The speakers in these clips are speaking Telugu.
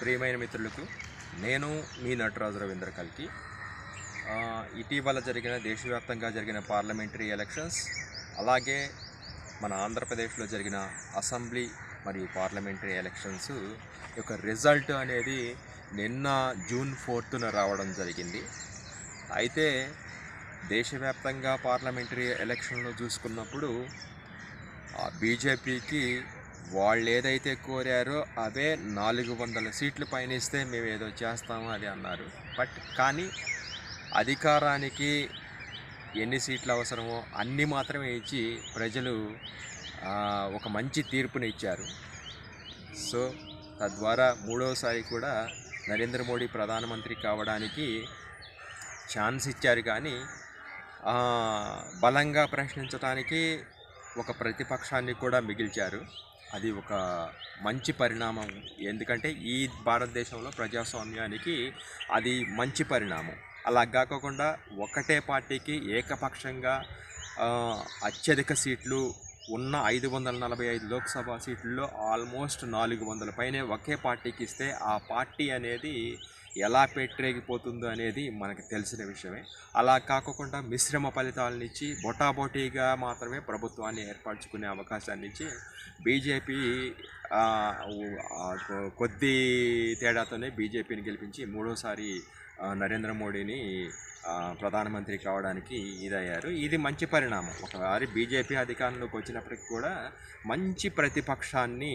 ప్రియమైన మిత్రులకు నేను మీ నటరాజు రవీంద్ర కల్కి. ఇటీవల జరిగిన దేశవ్యాప్తంగా జరిగిన పార్లమెంటరీ ఎలక్షన్స్, అలాగే మన ఆంధ్రప్రదేశ్లో జరిగిన అసెంబ్లీ మరియు పార్లమెంటరీ ఎలక్షన్స్ యొక్క రిజల్ట్ అనేది నిన్న జూన్ 4న రావడం జరిగింది. అయితే దేశవ్యాప్తంగా పార్లమెంటరీ ఎలక్షన్లో చూసుకున్నప్పుడు బీజేపీకి వాళ్ళు ఏదైతే కోరారో అవే 400 సీట్లు పైన ఇస్తే మేము ఏదో చేస్తాము అది అన్నారు. కానీ అధికారానికి ఎన్ని సీట్లు అవసరమో అన్ని మాత్రమే ఇచ్చి ప్రజలు ఒక మంచి తీర్పుని ఇచ్చారు. సో తద్వారా మూడవసారి కూడా నరేంద్ర మోడీ ప్రధానమంత్రి కావడానికి ఛాన్స్ ఇచ్చారు. కానీ బలంగా ప్రశ్నించడానికి ఒక ప్రతిపక్షాన్ని కూడా మిగిల్చారు. అది ఒక మంచి పరిణామం. ఎందుకంటే ఈ భారతదేశంలో ప్రజాస్వామ్యానికి అది మంచి పరిణామం. అలా కాకుండా ఒకటే పార్టీకి ఏకపక్షంగా అత్యధిక సీట్లు ఉన్న 545 లోక్సభ సీట్లలో ఆల్మోస్ట్ 400 పైనే ఒకే పార్టీకి ఇస్తే ఆ పార్టీ అనేది ఎలా పెట్టరేగిపోతుందో అనేది మనకు తెలిసిన విషయమే. అలా కాకుండా మిశ్రమ ఫలితాలను ఇచ్చి బొటాబొటీగా మాత్రమే ప్రభుత్వాన్ని ఏర్పరచుకునే అవకాశాన్ని ఇచ్చి బీజేపీ కొద్ది తేడాతోనే బీజేపీని గెలిపించి మూడోసారి నరేంద్ర మోడీని ప్రధానమంత్రి కావడానికి ఇదయ్యారు. ఇది మంచి పరిణామం. ఒకసారి బీజేపీ అధికారంలోకి వచ్చినప్పటికి కూడా మంచి ప్రతిపక్షాన్ని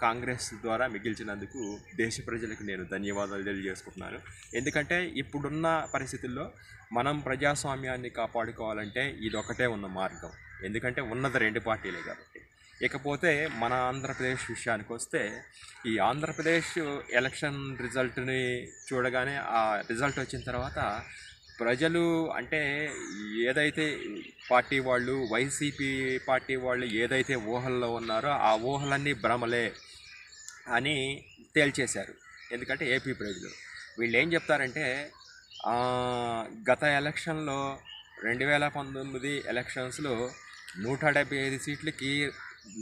కాంగ్రెస్ ద్వారా మిగిల్చినందుకు దేశ ప్రజలకు నేను ధన్యవాదాలు తెలియజేసుకుంటున్నాను. ఎందుకంటే ఇప్పుడున్న పరిస్థితుల్లో మనం ప్రజాస్వామ్యాన్ని కాపాడుకోవాలంటే ఇదొకటే ఉన్న మార్గం. ఎందుకంటే ఉన్నది 2 పార్టీలే కాబట్టి. ఇకపోతే మన ఆంధ్రప్రదేశ్ విషయానికి వస్తే, ఈ ఆంధ్రప్రదేశ్ ఎలక్షన్ రిజల్ట్ని చూడగానే ఆ రిజల్ట్ వచ్చిన తర్వాత ప్రజలు అంటే ఏదైతే పార్టీ వాళ్ళు వైసీపీ పార్టీ వాళ్ళు ఏదైతే ఊహల్లో ఉన్నారో ఆ ఊహలన్నీ భ్రమలే అని తేల్చేశారు. ఎందుకంటే ఏపీ ప్రజలు వీళ్ళు ఏం చెప్తారంటే, గత ఎలక్షన్లో 2019 ఎలక్షన్స్లో 175 సీట్లకి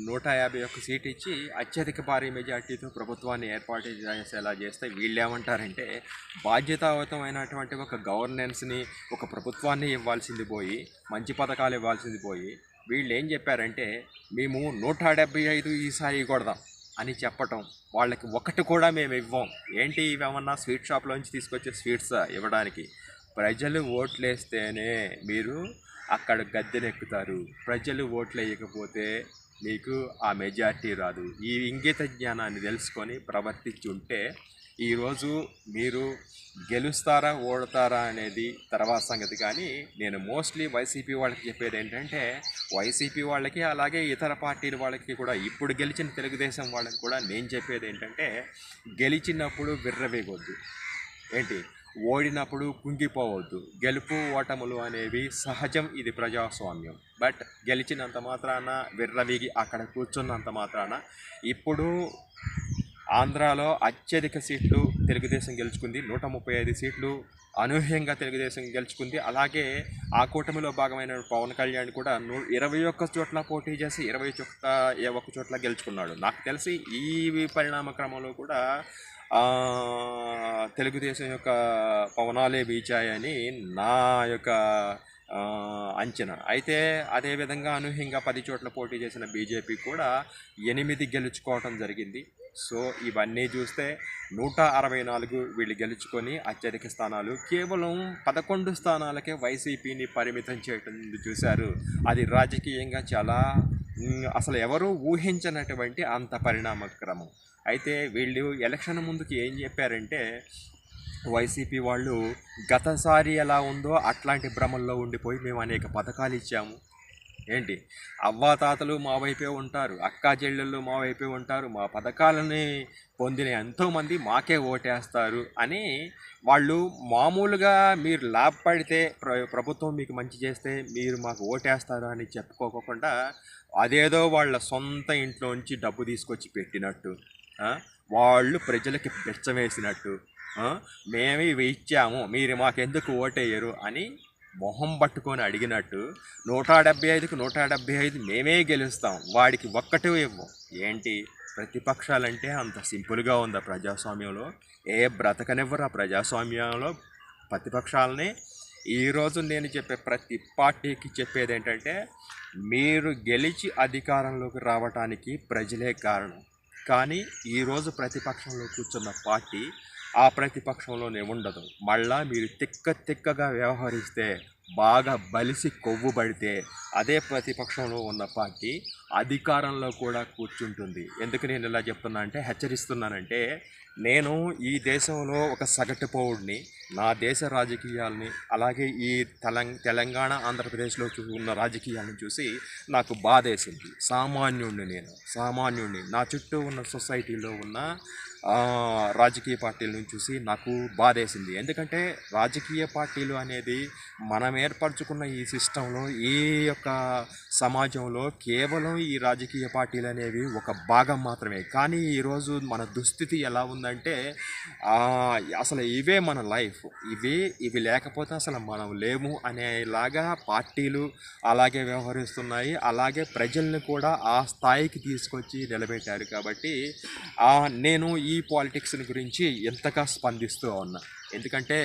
151 సీట్ ఇచ్చి అత్యధిక భారీ మెజార్టీతో ప్రభుత్వాన్ని ఏర్పాటు చేసేలా చేస్తే వీళ్ళేమంటారంటే, బాధ్యతాయుతమైనటువంటి ఒక గవర్నెన్స్ని, ఒక ప్రభుత్వాన్ని ఇవ్వాల్సింది పోయి, మంచి పథకాలు ఇవ్వాల్సింది పోయి, వీళ్ళు ఏం చెప్పారంటే మేము 175 ఈసారి కొడదాం అని చెప్పటం. వాళ్ళకి ఒకటి కూడా మేము ఇవ్వం. ఏంటి ఇవేమన్నా స్వీట్ షాప్లోంచి తీసుకొచ్చే స్వీట్స్ ఇవ్వడానికి? ప్రజలు ఓట్లేస్తేనే మీరు అక్కడ గద్దెనెక్కుతారు. ప్రజలు ఓట్లు వేయకపోతే మీకు ఆ మెజార్టీ రాదు. ఈ ఇంగిత జ్ఞానాన్ని తెలుసుకొని ప్రవర్తించి ఉంటే ఈరోజు మీరు గెలుస్తారా ఓడతారా అనేది తర్వాత సంగతి. కానీ నేను మోస్ట్లీ వైసీపీ వాళ్ళకి చెప్పేది ఏంటంటే, వైసీపీ వాళ్ళకి అలాగే ఇతర పార్టీల వాళ్ళకి కూడా, ఇప్పుడు గెలిచిన తెలుగుదేశం వాళ్ళకి కూడా నేను చెప్పేది ఏంటంటే, గెలిచినప్పుడు విర్రవేగొద్దు. ఏంటి ఓడినప్పుడు కుంగిపోవద్దు. గెలుపు ఓటములు అనేవి సహజం, ఇది ప్రజాస్వామ్యం. బట్ గెలిచినంత మాత్రాన విర్రవీగి అక్కడ కూర్చున్నంత మాత్రాన, ఇప్పుడు ఆంధ్రాలో అత్యధిక సీట్లు తెలుగుదేశం గెలుచుకుంది. 135 సీట్లు అనూహ్యంగా తెలుగుదేశం గెలుచుకుంది. అలాగే ఆ కూటమిలో భాగమైన పవన్ కళ్యాణ్ కూడా 21 చోట్ల పోటీ చేసి 21 చోట్ల గెలుచుకున్నాడు. నాకు తెలిసి ఈ పరిణామ క్రమంలో కూడా తెలుగుదేశం యొక్క పవనాలే వీచాయని నా యొక్క అంచనా. అయితే అదేవిధంగా అనూహ్యంగా 10 చోట్ల పోటీ చేసిన బీజేపీ కూడా 8 గెలుచుకోవటం జరిగింది. సో ఇవన్నీ చూస్తే 164 వీళ్ళు గెలుచుకొని అత్యధిక స్థానాలు, కేవలం 11 స్థానాలకే వైసీపీని పరిమితం చేయటం చూశారు. అది రాజకీయంగా చాలా అసలు ఎవరూ ఊహించినటువంటి అంత పరిణామక్రమం. అయితే వీళ్ళు ఎలక్షన్ ముందుకి ఏం చెప్పారంటే, వైసీపీ వాళ్ళు గతసారి ఎలా ఉందో అట్లాంటి భ్రమల్లో ఉండిపోయి మేము అనేక పథకాలు ఇచ్చాము. ఏంటి అవ్వాతాతలు మా వైపే ఉంటారు, అక్కా చెల్లెళ్ళు మా వైపే ఉంటారు, మా పథకాలని పొందిన ఎంతోమంది మాకే ఓటేస్తారు అని వాళ్ళు మామూలుగా మీరు లాభపడితే ప్రభుత్వం మీకు మంచి చేస్తే మీరు మాకు ఓటేస్తారు అని చెప్పుకోకుండా అదేదో వాళ్ళ సొంత ఇంట్లోంచి డబ్బు తీసుకొచ్చి పెట్టినట్టు, వాళ్ళు ప్రజలకి బెచ్చవేసినట్టు, మేము ఇవి ఇచ్చాము మీరు మాకెందుకు ఓటేయరు అని మొహం పట్టుకొని అడిగినట్టు 175కి 175 మేమే గెలుస్తాం, వాడికి ఒక్కటే ఇవ్వం. ఏంటి ప్రతిపక్షాలంటే అంత సింపుల్గా ఉందా ప్రజాస్వామ్యంలో? బ్రతకనివ్వరు ఆ ప్రజాస్వామ్యంలో ప్రతిపక్షాలని. ఈరోజు నేను చెప్పే ప్రతి పార్టీకి చెప్పేది ఏంటంటే, మీరు గెలిచి అధికారంలోకి రావటానికి ప్రజలే కారణం. కానీ ఈరోజు ప్రతిపక్షంలో కూర్చున్న పార్టీ ఆ ప్రతిపక్షంలోనే ఉండదు. మళ్ళా మీరు తిక్కగా వ్యవహరిస్తే, బాగా బలిసి కొవ్వు పడితే అదే ప్రతిపక్షంలో ఉన్న పార్టీ అధికారంలో కూడా కూర్చుంటుంది. ఎందుకు నేను ఇలా చెప్తున్నా అంటే, హెచ్చరిస్తున్నానంటే, నేను ఈ దేశంలో ఒక సగటు పౌరుడిని. నా దేశ రాజకీయాలని, అలాగే ఈ తెలంగాణ ఆంధ్రప్రదేశ్లో ఉన్న రాజకీయాలను చూసి నాకు బాధేసింది. సామాన్యుడిని. నా చుట్టూ ఉన్న సొసైటీలో ఉన్న రాజకీయ పార్టీలను చూసి నాకు బాధేసింది. ఎందుకంటే రాజకీయ పార్టీలు అనేది మనం ఏర్పరచుకున్న ఈ సిస్టంలో, ఈ యొక్క సమాజంలో కేవలం ఈ రాజకీయ పార్టీలు అనేవి ఒక భాగం మాత్రమే. కానీ ఈరోజు మన దుస్థితి ఎలా ఉందంటే, అసలు ఇవే మన లైఫ్, ఇవి లేకపోతే అసలు మనం లేము అనేలాగా పార్టీలు అలాగే వ్యవహరిస్తున్నాయి. అలాగే ప్రజల్ని కూడా ఆ స్థాయికి తీసుకొచ్చి నిలబెట్టారు. కాబట్టి నేను ఈ పాలిటిక్స్ గురించి ఎంతగా స్పందిస్తూ ఉన్నా. ఎందుకంటే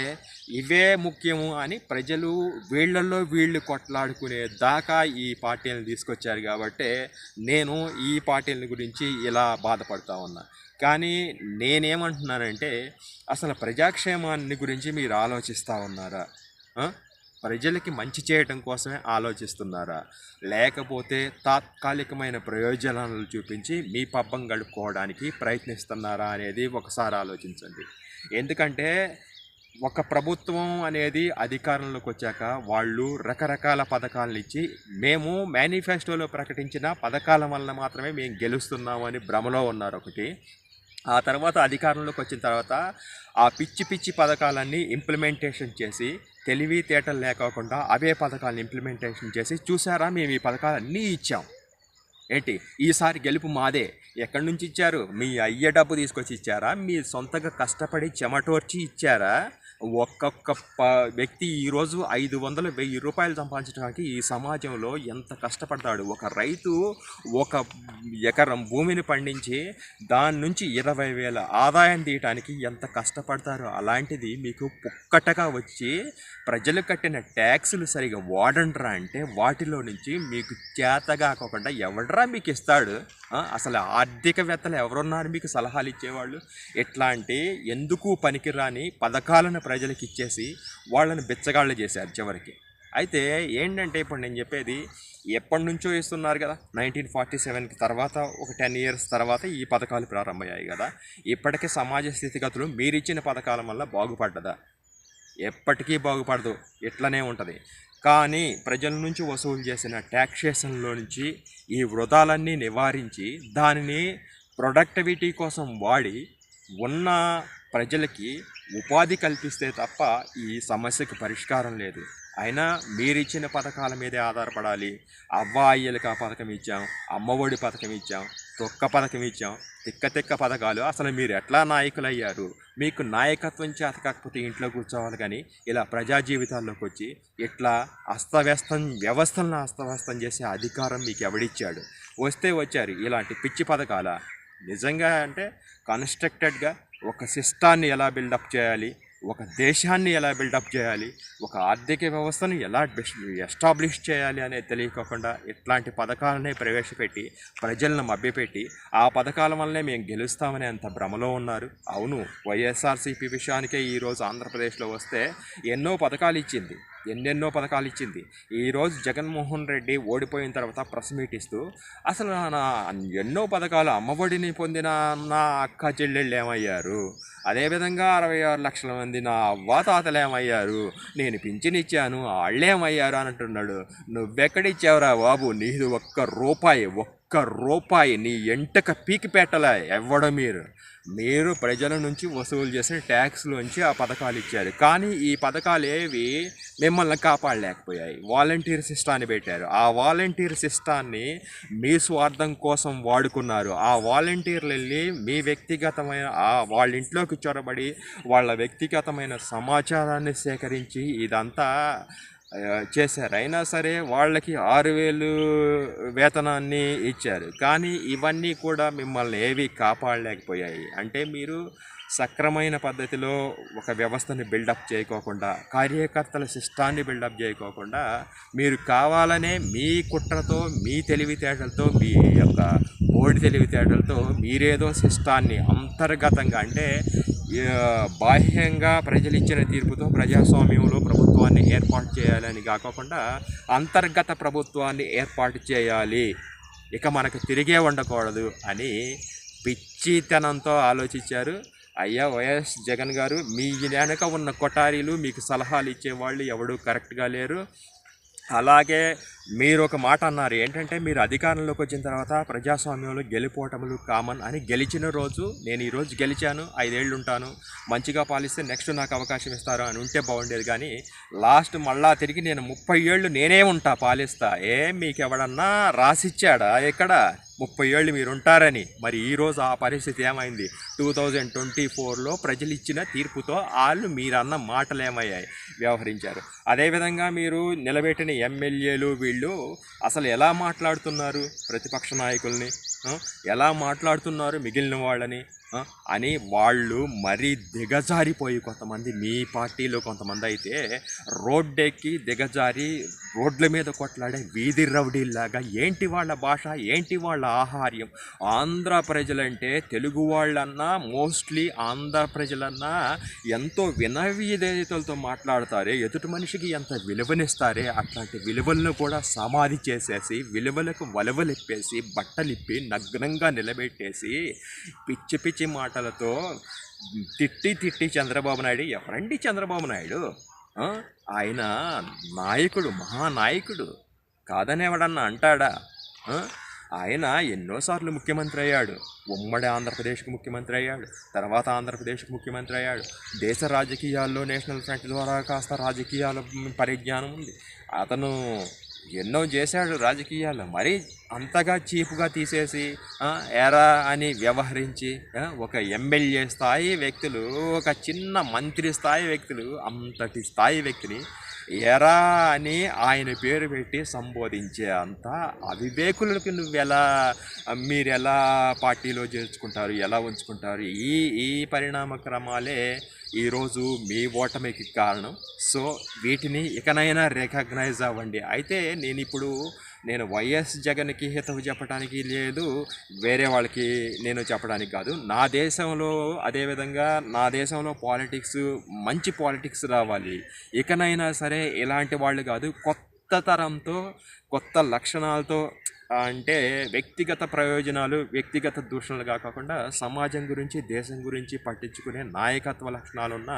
ఇవే ముఖ్యము అని ప్రజలు వీళ్ళల్లో వీళ్ళు కొట్లాడుకునే దాకా ఈ పార్టీలను తీసుకొచ్చారు. కాబట్టి నేను ఈ పార్టీల గురించి ఇలా బాధపడుతూ ఉన్నా. కానీ నేనేమంటున్నానంటే, అసలు ప్రజాక్షేమాన్ని గురించి మీరు ఆలోచిస్తూ ఉన్నారా? ప్రజలకి మంచి చేయడం కోసమే ఆలోచిస్తున్నారా? లేకపోతే తాత్కాలికమైన ప్రయోజనాలు చూపించి మీ పబ్బం గడుపుకోవడానికి ప్రయత్నిస్తున్నారా అనేది ఒకసారి ఆలోచించండి. ఎందుకంటే ఒక ప్రభుత్వం అనేది అధికారంలోకి వచ్చాక వాళ్ళు రకరకాల పథకాలను ఇచ్చి, మేము మేనిఫెస్టోలో ప్రకటించిన పథకాల వలన మాత్రమే మేము గెలుస్తున్నామని భ్రమలో ఉన్నారు ఒకటి. ఆ తర్వాత అధికారంలోకి వచ్చిన తర్వాత ఆ పిచ్చి పథకాలన్నీ ఇంప్లిమెంటేషన్ చేసి, తెలివితేటలు లేకోకుండా అవే పథకాలను ఇంప్లిమెంటేషన్ చేసి, చూసారా మేము ఈ పథకాలన్నీ ఇచ్చాం, ఏంటి ఈసారి గెలుపు మాదే. ఎక్కడి నుంచి ఇచ్చారు? మీ అయ్య డబ్బు తీసుకొచ్చి ఇచ్చారా? మీ సొంతగా కష్టపడి చెమటోర్చి ఇచ్చారా? ఒక్కొక్క వ్యక్తి ఈరోజు 500-1000 రూపాయలు సంపాదించడానికి ఈ సమాజంలో ఎంత కష్టపడతాడు? ఒక రైతు ఒక ఎకరం భూమిని పండించి దాని నుంచి 20,000 ఆదాయం తీయటానికి ఎంత కష్టపడతారో, అలాంటిది మీకు పుక్కటగా వచ్చి ప్రజలు కట్టిన ట్యాక్సులు సరిగా వాడండ్రా అంటే వాటిలో నుంచి మీకు చేతగాకోకుండా ఎవడ్రా మీకు ఇస్తాడు? అసలు ఆర్థికవేత్తలు ఎవరున్నారు మీకు సలహాలు ఇచ్చేవాళ్ళు? ఎట్లాంటి ఎందుకు పనికిరాని పథకాలను ప్రజలకు ఇచ్చేసి వాళ్ళని బిచ్చగాళ్ళు చేశారు చివరికి. అయితే ఏంటంటే, ఇప్పుడు నేను చెప్పేది ఎప్పటి నుంచో ఇస్తున్నారు కదా. 1947కి తర్వాత ఒక 10 ఇయర్స్ తర్వాత ఈ పథకాలు ప్రారంభమయ్యాయి కదా. ఇప్పటికీ సమాజ స్థితిగతులు మీరిచ్చిన పథకాల వల్ల బాగుపడ్డదా? ఎప్పటికీ బాగుపడదు, ఇట్లనే ఉంటుంది. కానీ ప్రజల నుంచి వసూలు చేసిన ట్యాక్సేషన్లో నుంచి ఈ వృధాలన్నీ నివారించి దానిని ప్రొడక్టివిటీ కోసం వాడి ఉన్న ప్రజలకి ఉపాధి కల్పిస్తే తప్ప ఈ సమస్యకు పరిష్కారం లేదు. అయినా మీరిచ్చిన పథకాల మీదే ఆధారపడాలి. అయ్యలకి ఆ పథకం ఇచ్చాం, అమ్మఒడి పథకం ఇచ్చాం, తొక్క పథకం ఇచ్చాం, తిక్క పథకాలు. అసలు మీరు ఎట్లా నాయకులు అయ్యారు? మీకు నాయకత్వం చేత కాకపోతే ఇంట్లో కూర్చోవాలి, కానీ ఇలా ప్రజా జీవితాల్లోకి వచ్చి ఇట్లా వ్యవస్థలను అస్తవ్యస్తం చేసే అధికారం మీకు ఎవడిచ్చాడు? వస్తే వచ్చారు ఇలాంటి పిచ్చి పథకాల. నిజంగా అంటే కన్స్ట్రక్టెడ్గా ఒక సిస్టాన్ని ఎలా బిల్డప్ చేయాలి, ఒక దేశాన్ని ఎలా బిల్డప్ చేయాలి, ఒక ఆర్థిక వ్యవస్థను ఎలా ఎస్టాబ్లిష్ చేయాలి అనేది తెలియకోకుండా ఇట్లాంటి పథకాలనే ప్రవేశపెట్టి ప్రజలను మభ్యపెట్టి ఆ పథకాల వల్లనే మేము గెలుస్తామని అంత భ్రమలో ఉన్నారు. అవును, వైఎస్ఆర్సీపీ విషయానికే ఈరోజు ఆంధ్రప్రదేశ్లో వస్తే ఎన్నెన్నో పథకాలు ఇచ్చింది. ఈరోజు జగన్మోహన్ రెడ్డి ఓడిపోయిన తర్వాత ప్రెస్ మీట్ ఇస్తూ అసలు నా ఎన్నో పథకాలు అమ్మఒడిని పొందిన నా అక్క చెల్లెళ్ళు ఏమయ్యారు, అదేవిధంగా 66 లక్షల మంది నా అవ్వాతాతలు ఏమయ్యారు, నేను పింఛన్ ఇచ్చాను వాళ్ళేమయ్యారు అని అంటున్నాడు. నువ్వెక్కడిచ్చావురా బాబు? నీది ఒక్క రూపాయి నీ ఎంటక పీకి పెట్టలే ఎవ్వడం. మీరు ప్రజల నుంచి వసూలు చేసిన ట్యాక్స్లోంచి ఆ పథకాలు ఇచ్చారు. కానీ ఈ పథకాలు ఏవి మిమ్మల్ని కాపాడలేకపోయాయి. వాలంటీర్ సిస్టాన్ని పెట్టారు. ఆ వాలంటీర్ సిస్టాన్ని మీ స్వార్థం కోసం వాడుకున్నారు. ఆ వాలంటీర్లు వెళ్ళి మీ వ్యక్తిగతమైన వాళ్ళ ఇంట్లోకి చొరబడి వాళ్ళ వ్యక్తిగతమైన సమాచారాన్ని సేకరించి ఇదంతా చేశారు. అయినా సరే వాళ్ళకి 6,000 వేతనాన్ని ఇచ్చారు. కానీ ఇవన్నీ కూడా మిమ్మల్ని ఏవి కాపాడలేకపోయాయి. అంటే మీరు సక్రమైన పద్ధతిలో ఒక వ్యవస్థని బిల్డప్ చేయకోకుండా, కార్యకర్తల సిస్టాన్ని బిల్డప్ చేయకోకుండా, మీరు కావాలనే మీ కుట్రతో, మీ తెలివితేటలతో, మీ యొక్క బోర్డు తెలివితేటలతో మీరేదో సిస్టాన్ని అంతర్గతంగా అంటే బాహ్యంగా ప్రజలు ఇచ్చిన తీర్పుతో ప్రజాస్వామ్యంలో ప్రభుత్వాన్ని ఏర్పాటు చేయాలని కాకుండా అంతర్గత ప్రభుత్వాన్ని ఏర్పాటు చేయాలి, ఇక మనకు తిరిగే ఉండకూడదు అని పిచ్చితనంతో ఆలోచించారు. అయ్యా వైఎస్ జగన్ గారు, మీ వెనక ఉన్న కొఠారీలు, మీకు సలహాలు ఇచ్చేవాళ్ళు ఎవడూ కరెక్ట్గా లేరు. అలాగే మీరు ఒక మాట అన్నారు ఏంటంటే, మీరు అధికారంలోకి వచ్చిన తర్వాత ప్రజాస్వామ్యంలో గెలిపోవటములు కామన్ అని. గెలిచిన రోజు నేను ఈరోజు గెలిచాను, 5 ఏళ్ళు ఉంటాను, మంచిగా పాలిస్తే నెక్స్ట్ నాకు అవకాశం ఇస్తారు అని ఉంటే బాగుండేది. కానీ లాస్ట్ మళ్ళా తిరిగి నేను 30 ఏళ్ళు నేనే ఉంటా, పాలిస్తా. మీకు ఎవడన్నా రాసిచ్చాడా ఎక్కడ 30 ఏళ్ళు మీరు ఉంటారని? మరి ఈరోజు ఆ పరిస్థితి ఏమైంది? 2024లో ప్రజలు ఇచ్చిన తీర్పుతో వాళ్ళు మీరన్న మాటలు ఏమయ్యాయి, వ్యవహరించారు. అదేవిధంగా మీరు నిలబెట్టిన ఎమ్మెల్యేలు వీళ్ళు అసలు ఎలా మాట్లాడుతున్నారు ప్రతిపక్ష నాయకుల్ని, ఎలా మాట్లాడుతున్నారు మిగిలిన వాళ్ళని అని వాళ్ళు మరీ దిగజారిపోయి, కొంతమంది మీ పార్టీలో కొంతమంది అయితే రోడ్డెక్కి దిగజారి రోడ్ల మీద కొట్లాడే వీధి రౌడీల్లాగా ఏంటి వాళ్ళ భాష, ఏంటి వాళ్ళ ఆహార్యం. ఆంధ్ర ప్రజలంటే, తెలుగు వాళ్ళన్నా, మోస్ట్లీ ఆంధ్ర ప్రజలన్నా ఎంతో వినయవిధేయతలతో మాట్లాడతారే, ఎదుటి మనిషికి ఎంత విలువనిస్తారే, అట్లాంటి విలువలను కూడా సమాధి చేసేసి, విలువలకు వలవలిప్పేసి, బట్టలిప్పి నగ్నంగా నిలబెట్టేసి పిచ్చి పిచ్చి మాటలతో తిట్టి చంద్రబాబు నాయుడు, ఎవరండి చంద్రబాబు నాయుడు? ఆయన నాయకుడు, మహానాయకుడు కాదని ఎవడన్నా అంటాడా? ఆయన ఎన్నోసార్లు ముఖ్యమంత్రి అయ్యాడు. ఉమ్మడి ఆంధ్రప్రదేశ్కి ముఖ్యమంత్రి అయ్యాడు, తర్వాత ఆంధ్రప్రదేశ్కి ముఖ్యమంత్రి అయ్యాడు. దేశ రాజకీయాల్లో నేషనల్ ఫ్రంట్ ద్వారా కాస్త రాజకీయాల పరిజ్ఞానం ఉంది. అతను ఎన్నో చేశాడు రాజకీయాల్లో. మరి అంతగా చీపుగా తీసేసి ఎరా అని వ్యవహరించి ఒక ఎమ్మెల్యే స్థాయి వ్యక్తులు, ఒక చిన్న మంత్రి స్థాయి వ్యక్తులు, అంతటి స్థాయి వ్యక్తిని ఎరా అని ఆయన పేరు పెట్టి సంబోధించే అంత అవివేకులకు మీరు ఎలా పార్టీలో చేర్చుకుంటారు, ఎలా ఉంచుకుంటారు? ఈ పరిణామ క్రమాలే ఈరోజు మీ ఓటమికి కారణం. సో వీటిని ఇకనైనా రికగ్నైజ్ అవ్వండి. అయితే నేను వైఎస్ జగన్కి హితవు చెప్పడానికి లేదు, వేరే వాళ్ళకి నేను చెప్పడానికి కాదు. నా దేశంలో, అదేవిధంగా నా దేశంలో పాలిటిక్స్, మంచి పాలిటిక్స్ రావాలి. ఇకనైనా సరే ఇలాంటి వాళ్ళు కాదు, కొత్త తరంతో, కొత్త లక్షణాలతో, అంటే వ్యక్తిగత ప్రయోజనాలు, వ్యక్తిగత దూషణలు కాకుండా సమాజం గురించి, దేశం గురించి పట్టించుకునే నాయకత్వ లక్షణాలున్న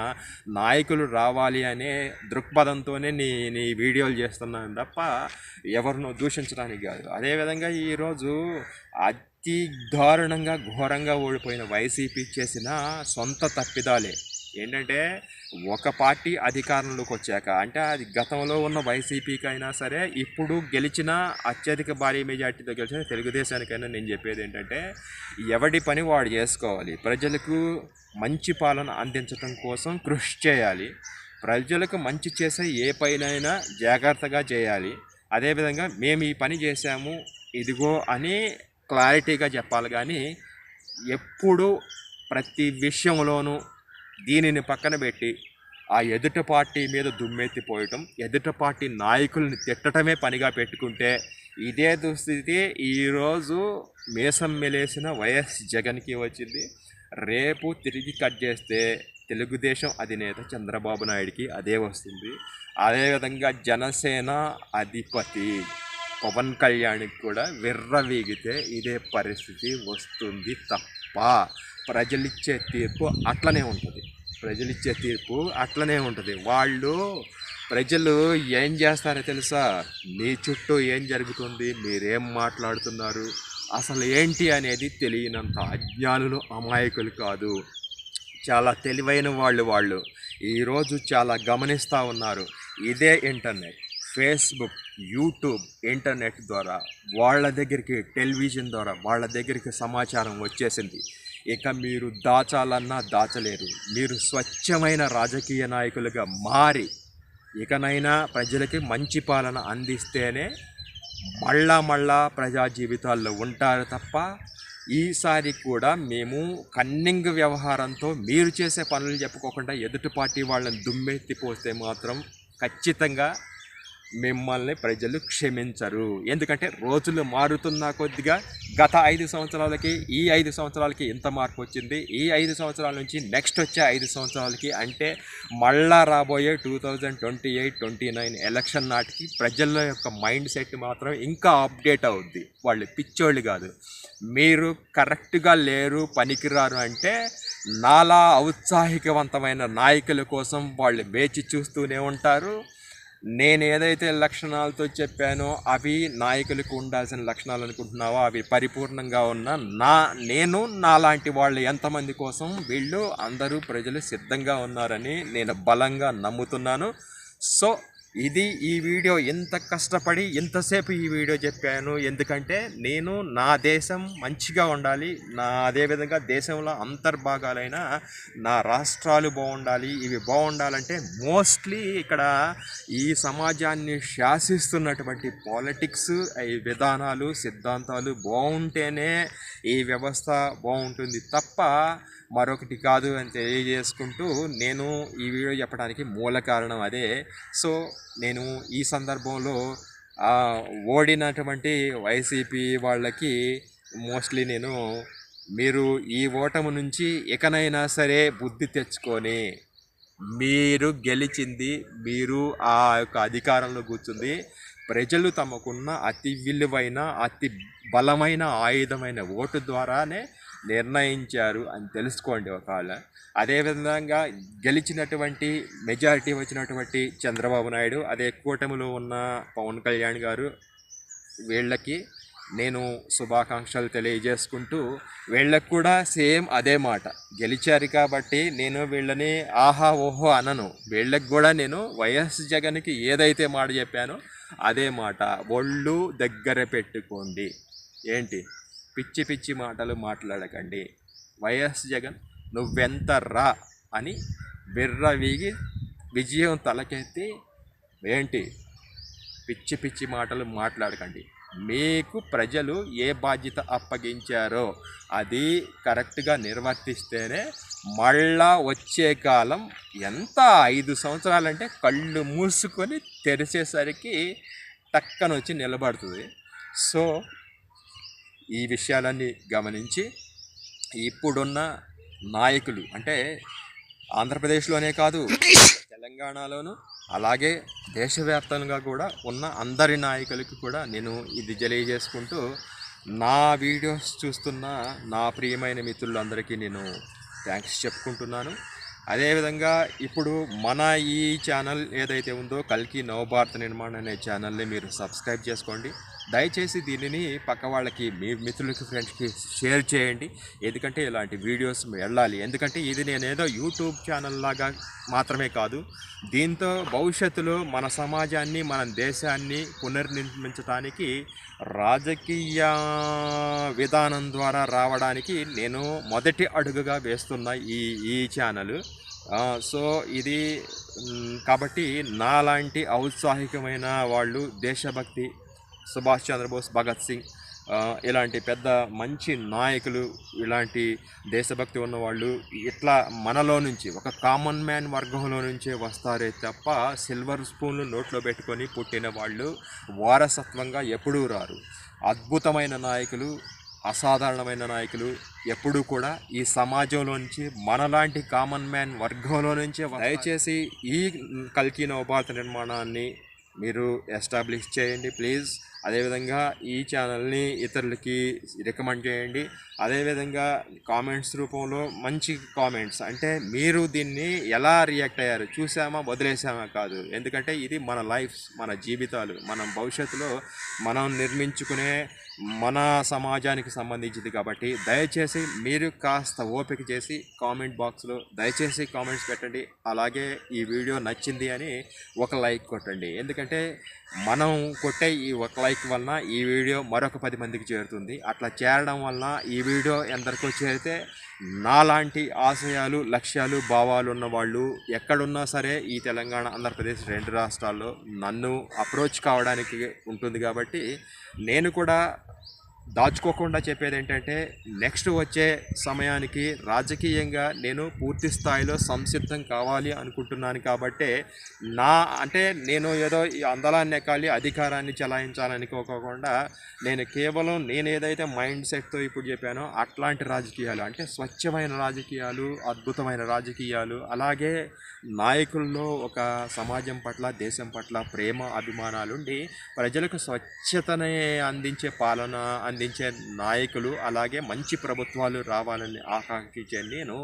నాయకులు రావాలి అనే దృక్పథంతోనే నీ వీడియోలు చేస్తున్నాను తప్ప ఎవరినో దూషించడానికి కాదు. అదేవిధంగా ఈరోజు అతి దారుణంగా, ఘోరంగా ఓడిపోయిన వైసీపీ చేసిన సొంత తప్పిదాలే ఏంటంటే, ఒక పార్టీ అధికారంలోకి వచ్చాక, అంటే అది గతంలో ఉన్న వైసీపీకి అయినా సరే, ఇప్పుడు గెలిచిన అత్యధిక భారీ మెజార్టీతో గెలిచిన తెలుగుదేశానికైనా నేను చెప్పేది ఏంటంటే, ఎవడి పని వాడు చేసుకోవాలి. ప్రజలకు మంచి పాలన అందించడం కోసం కృషి చేయాలి. ప్రజలకు మంచి చేసే ఏ పైనైనా జాగ్రత్తగా చేయాలి. అదేవిధంగా మేము ఈ పని చేశాము ఇదిగో అని క్లారిటీగా చెప్పాలి. కానీ ఎప్పుడు ప్రతి విషయంలోనూ దీనిని పక్కన పెట్టి ఆ ఎదుట పార్టీ మీద దుమ్మెత్తిపోయటం, ఎదుట పార్టీ నాయకుల్ని తిట్టడమే పనిగా పెట్టుకుంటే ఇదే దుస్థితి ఈరోజు మీసం మెలేసిన వైఎస్ జగన్కి వచ్చింది. రేపు తిరిగి కట్ చేస్తే తెలుగుదేశం అధినేత చంద్రబాబు నాయుడికి అదే వస్తుంది. అదేవిధంగా జనసేన అధిపతి పవన్ కళ్యాణ్కి కూడా విర్రవీగితే ఇదే పరిస్థితి వస్తుంది తప్ప ప్రజలిచ్చే తీర్పు అట్లనే ఉంటుంది. ప్రజలు ఏం చేస్తారో తెలుసా? మీ చుట్టూ ఏం జరుగుతుంది, మీరేం మాట్లాడుతున్నారు, అసలు ఏంటి అనేది తెలియనంత అజ్ఞానులు, అమాయకులు కాదు, చాలా తెలివైన వాళ్ళు ఈరోజు చాలా గమనిస్తూ ఉన్నారు. ఇదే ఇంటర్నెట్, ఫేస్బుక్, యూట్యూబ్, ఇంటర్నెట్ ద్వారా వాళ్ళ దగ్గరికి, టెలివిజన్ ద్వారా వాళ్ళ దగ్గరికి సమాచారం వచ్చేసింది. ఇక మీరు దాచాలన్నా దాచలేరు. మీరు స్వచ్ఛమైన రాజకీయ నాయకులుగా మారి ఇకనైనా ప్రజలకి మంచి పాలన అందిస్తేనే మళ్ళా ప్రజా జీవితాల్లో ఉంటారు తప్ప ఈసారి కూడా మేము కన్నింగ్ వ్యవహారంతో మీరు చేసే పనులు చెప్పుకోకుండా ఎదుటి పార్టీ వాళ్ళని దుమ్మెత్తిపోస్తే మాత్రం ఖచ్చితంగా మిమ్మల్ని ప్రజలు క్షమించరు. ఎందుకంటే రోజులు మారుతున్న కొద్దిగా గత 5 సంవత్సరాలకి ఈ 5 సంవత్సరాలకి ఇంత మార్పు వచ్చింది. ఈ 5 సంవత్సరాల నుంచి నెక్స్ట్ వచ్చే 5 సంవత్సరాలకి అంటే మళ్ళా రాబోయే 2028-29 ఎలక్షన్ నాటికి ప్రజల యొక్క మైండ్ సెట్ మాత్రం ఇంకా అప్డేట్ అవుద్ది. వాళ్ళు పిచ్చోళ్ళు కాదు. మీరు కరెక్ట్గా లేరు, పనికిరారు అంటే నాలా ఔత్సాహికవంతమైన నాయకుల కోసం వాళ్ళు వేచి చూస్తూనే ఉంటారు. నేను ఏదైతే లక్షణాలతో చెప్పానో అవి నాయకులకు ఉండాల్సిన లక్షణాలు అనుకుంటున్నావో అవి పరిపూర్ణంగా ఉన్న నేను నాలాంటి వాళ్ళు ఎంతమంది కోసం వీళ్ళు అందరూ ప్రజలు సిద్ధంగా ఉన్నారని నేను బలంగా నమ్ముతున్నాను. సో ఇది ఈ వీడియో ఎంత కష్టపడి ఎంతసేపు ఈ వీడియో చెప్పాను ఎందుకంటే నేను నా దేశం మంచిగా ఉండాలి, అదేవిధంగా దేశంలో అంతర్భాగాలైన నా రాష్ట్రాలు బాగుండాలి. ఇవి బాగుండాలంటే మోస్ట్లీ ఇక్కడ ఈ సమాజాన్ని శాసిస్తున్నటువంటి పాలిటిక్స్, ఈ విధానాలు, సిద్ధాంతాలు బాగుంటేనే ఈ వ్యవస్థ బాగుంటుంది తప్ప మరొకటి కాదు అని తెలియజేసుకుంటూ నేను ఈ వీడియో చెప్పడానికి మూల కారణం అదే. సో నేను ఈ సందర్భంలో ఓడినటువంటి వైసీపీ వాళ్ళకి మోస్ట్లీ నేను మీరు ఈ ఓటమి నుంచి ఇకనైనా సరే బుద్ధి తెచ్చుకొని మీరు గెలిచింది, మీరు ఆ యొక్క అధికారంలో కూర్చుంది ప్రజలు తమకున్న అతి విలువైన అతి బలమైన ఆయుధమైన ఓటు ద్వారానే నిర్ణయించారు అని తెలుసుకోండి ఒకవేళ. అదేవిధంగా గెలిచినటువంటి మెజారిటీ వచ్చినటువంటి చంద్రబాబు నాయుడు, అదే కూటమిలో ఉన్న పవన్ కళ్యాణ్ గారు, వీళ్ళకి నేను శుభాకాంక్షలు తెలియజేసుకుంటూ వీళ్ళకి కూడా సేమ్ అదే మాట. గెలిచారు కాబట్టి నేను వీళ్ళని ఆహా ఓహో అనను. వీళ్ళకి కూడా నేను వైఎస్ జగన్కి ఏదైతే మాట చెప్పానో అదే మాట. ఒళ్ళు దగ్గర పెట్టుకోండి. ఏంటి పిచ్చి పిచ్చి మాటలు మాట్లాడకండి. వైఎస్ జగన్ నువ్వెంత రా అని బిర్రవీగి విజయం తలకెత్తి ఏంటి పిచ్చి పిచ్చి మాటలు మాట్లాడకండి. మీకు ప్రజలు ఏ బాధ్యత అప్పగించారో అది కరెక్ట్గా నిర్వర్తిస్తేనే మళ్ళా వచ్చే కాలం ఎంత 5 సంవత్సరాలంటే కళ్ళు మూసుకొని తెరిచేసరికి టక్కన వచ్చి నిలబడుతుంది. సో ఈ విషయాలన్నీ గమనించి ఇప్పుడున్న నాయకులు అంటే ఆంధ్రప్రదేశ్లోనే కాదు తెలంగాణలోను అలాగే దేశవ్యాప్తంగా కూడా ఉన్న అందరి నాయకులకి కూడా నేను ఇది తెలియజేసుకుంటూ నా వీడియోస్ చూస్తున్న నా ప్రియమైన మిత్రులందరికీ నేను థ్యాంక్స్ చెప్పుకుంటున్నాను. అదేవిధంగా ఇప్పుడు మన ఈ ఛానల్ ఏదైతే ఉందో కల్కి నవభారత నిర్మాణం అనే ఛానల్ని మీరు సబ్స్క్రైబ్ చేసుకోండి. దయచేసి దీనిని పక్క వాళ్ళకి, మీ మిత్రులకి, ఫ్రెండ్స్కి షేర్ చేయండి. ఎందుకంటే ఇలాంటి వీడియోస్ వెళ్ళాలి. ఎందుకంటే ఇది నేనేదో యూట్యూబ్ ఛానల్ లాగా మాత్రమే కాదు, దీంతో భవిష్యత్తులో మన సమాజాన్ని, మన దేశాన్ని పునర్నిర్మించడానికి రాజకీయ విధానం ద్వారా రావడానికి నేను మొదటి అడుగుగా వేస్తున్న ఈ ఛానల్. సో ఇది కాబట్టి నాలాంటి ఔత్సాహికమైన వాళ్ళు, దేశభక్తి, సుభాష్ చంద్రబోస్, భగత్ సింగ్ ఇలాంటి పెద్ద మంచి నాయకులు, ఇలాంటి దేశభక్తి ఉన్నవాళ్ళు ఇట్లా మనలో నుంచి ఒక కామన్ మ్యాన్ వర్గంలో నుంచే వస్తారే తప్ప సిల్వర్ స్పూన్లు నోట్లో పెట్టుకొని పుట్టిన వాళ్ళు వారసత్వంగా ఎప్పుడూ రారు. అద్భుతమైన నాయకులు, అసాధారణమైన నాయకులు ఎప్పుడూ కూడా ఈ సమాజంలో నుంచి మనలాంటి కామన్ మ్యాన్ వర్గంలో నుంచే. దయచేసి ఈ కల్కి నవభారత నిర్మాణాన్ని మీరు ఎస్టాబ్లిష్ చేయండి ప్లీజ్. అదేవిధంగా ఈ ఛానల్ని ఇతరులకి రికమెండ్ చేయండి. అదేవిధంగా కామెంట్స్ రూపంలో మంచి కామెంట్స్, అంటే మీరు దీన్ని ఎలా రియాక్ట్ అయ్యారు, చూసామా వదిలేసామా కాదు. ఎందుకంటే ఇది మన లైఫ్స్, మన జీవితాలు, మనం భవిష్యత్తులో మనం నిర్మించుకునే మన సమాజానికి సంబంధించింది కాబట్టి దయచేసి మీరు కాస్త ఓపిక చేసి కామెంట్ బాక్స్లో దయచేసి కామెంట్స్ పెట్టండి. అలాగే ఈ వీడియో నచ్చింది అని ఒక లైక్ కొట్టండి. ఎందుకంటే మనం కొట్టే ఈ ఒక లైక్ వలన ఈ వీడియో మరొక 10 మందికి చేరుతుంది. అట్లా చేరడం వలన ఈ వీడియో ఎందరికో చేరితే నాలాంటి ఆశయాలు, లక్ష్యాలు, భావాలు ఉన్నవాళ్ళు ఎక్కడున్నా సరే ఈ తెలంగాణ, ఆంధ్రప్రదేశ్ 2 రాష్ట్రాల్లో నన్ను అప్రోచ్ కావడానికి ఉంటుంది కాబట్టి నేను కూడా దాచుకోకుండా చెప్పేది ఏంటంటే నెక్స్ట్ వచ్చే సమయానికి రాజకీయంగా నేను పూర్తి స్థాయిలో సంసిద్ధం కావాలి అనుకుంటున్నాను. కాబట్టే అంటే నేను ఏదో ఈ అందలాన్ని ఎక్కాలి, అధికారాన్ని చెలాయించాలనుకోకుండా నేను కేవలం నేను ఏదైతే మైండ్ సెట్తో ఇప్పుడు చెప్పానో అట్లాంటి రాజకీయాలు, అంటే స్వచ్ఛమైన రాజకీయాలు, అద్భుతమైన రాజకీయాలు, అలాగే నాయకుల్లో ఒక సమాజం పట్ల, దేశం పట్ల ప్రేమ, అభిమానాలుండి ప్రజలకు స్వచ్ఛతనే అందించే పాలన అందించే నాయకులు, అలాగే మంచి ప్రభుత్వాలు రావాలని ఆకాంక్షించే నేను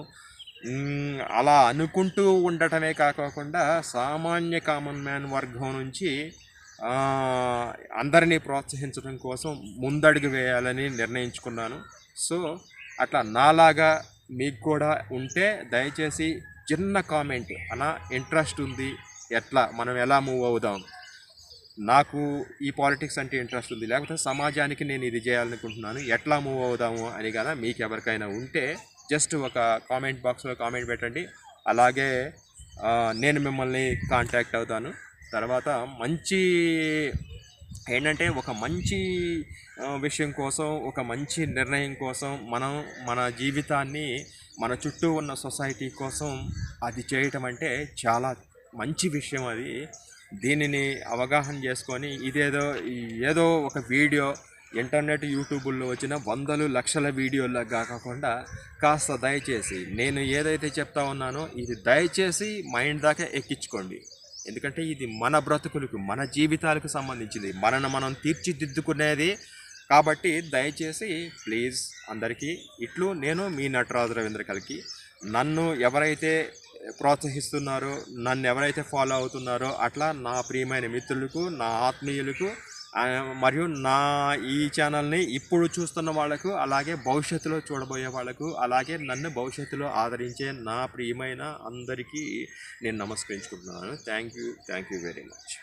అలా అనుకుంటూ ఉండటమే కాకుండా సామాన్య కామన్ మ్యాన్ వర్గం నుంచి అందరినీ ప్రోత్సహించడం కోసం ముందడుగు వేయాలని నిర్ణయించుకున్నాను. సో అట్లా నాలాగా మీకు కూడా ఉంటే దయచేసి చిన్న కామెంట్, అలా ఇంట్రెస్ట్ ఉంది, మనం ఎలా మూవ్ అవుదాం, నాకు ఈ పాలిటిక్స్ అంటే ఇంట్రెస్ట్ ఉంది, లేకపోతే సమాజానికి నేను ఇది చేయాలనుకుంటున్నాను, ఎట్లా మూవ్ అవుదాము అని కదా మీకు ఎవరికైనా ఉంటే జస్ట్ ఒక కామెంట్ బాక్స్లో కామెంట్ పెట్టండి. అలాగే నేను మిమ్మల్ని కాంటాక్ట్ అవుతాను. తర్వాత మంచి ఏంటంటే ఒక మంచి విషయం కోసం, ఒక మంచి నిర్ణయం కోసం మన జీవితాన్ని మన చుట్టూ ఉన్న సొసైటీ కోసం అది చేయటం అంటే చాలా మంచి విషయం. అది దీనిని అవగాహన చేసుకొని ఏదో ఒక వీడియో ఇంటర్నెట్, యూట్యూబుల్లో వచ్చిన వందలు లక్షల వీడియోలా కాకుండా కాస్త దయచేసి నేను ఏదైతే చెప్తా ఉన్నానో ఇది దయచేసి మైండ్ దాకా ఎక్కించుకోండి. ఎందుకంటే ఇది మన బ్రతుకులకు, మన జీవితాలకు సంబంధించింది, మనను మనం తీర్చిదిద్దుకునేది. కాబట్టి దయచేసి ప్లీజ్ అందరికీ నేను మీ నటరాజు రవీంద్ర కల్కి, నన్ను ఎవరైతే ప్రోత్సహిస్తున్నారో, నన్ను ఎవరైతే ఫాలో అవుతున్నారో అట్లా నా ప్రియమైన మిత్రులకు, నా ఆత్మీయులకు, మరియు ఈ ఛానల్ని ఇప్పుడు చూస్తున్న వాళ్ళకు, అలాగే భవిష్యత్తులో చూడబోయే వాళ్ళకు, అలాగే నన్ను భవిష్యత్తులో ఆదరించే నా ప్రియమైన అందరికీ నేను నమస్కరించుకుంటున్నాను. Thank you very much.